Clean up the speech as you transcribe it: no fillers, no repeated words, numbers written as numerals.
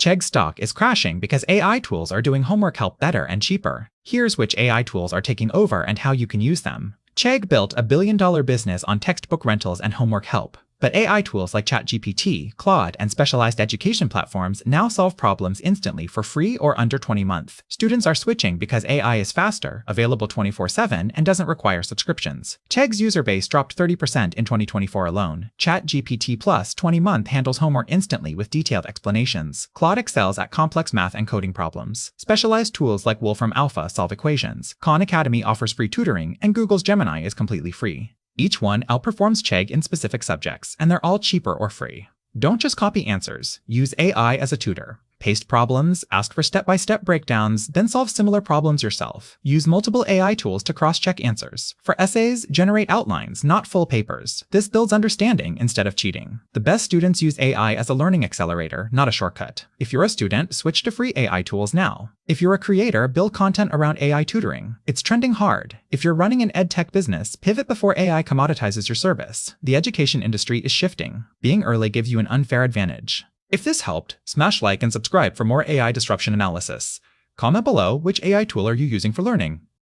Chegg stock is crashing because AI tools are doing homework help better and cheaper. Here's which AI tools are taking over and how you can use them. Chegg built a billion-dollar business on textbook rentals and homework help. But AI tools like ChatGPT, Claude, and specialized education platforms now solve problems instantly for free or under 20 months. Students are switching because AI is faster, available 24/7, and doesn't require subscriptions. Chegg's user base dropped 30% in 2024 alone. ChatGPT Plus 20-month handles homework instantly with detailed explanations. Claude excels at complex math and coding problems. Specialized tools like Wolfram Alpha solve equations. Khan Academy offers free tutoring, and Google's Gemini is completely free. Each one outperforms Chegg in specific subjects, and they're all cheaper or free. Don't just copy answers. Use AI as a tutor. Paste problems, ask for step-by-step breakdowns, then solve similar problems yourself. Use multiple AI tools to cross-check answers. For essays, generate outlines, not full papers. This builds understanding instead of cheating. The best students use AI as a learning accelerator, not a shortcut. If you're a student, switch to free AI tools now. If you're a creator, build content around AI tutoring. It's trending hard. If you're running an edtech business, pivot before AI commoditizes your service. The education industry is shifting. Being early gives you an unfair advantage. If this helped, smash like and subscribe for more AI disruption analysis. Comment below which AI tool are you using for learning.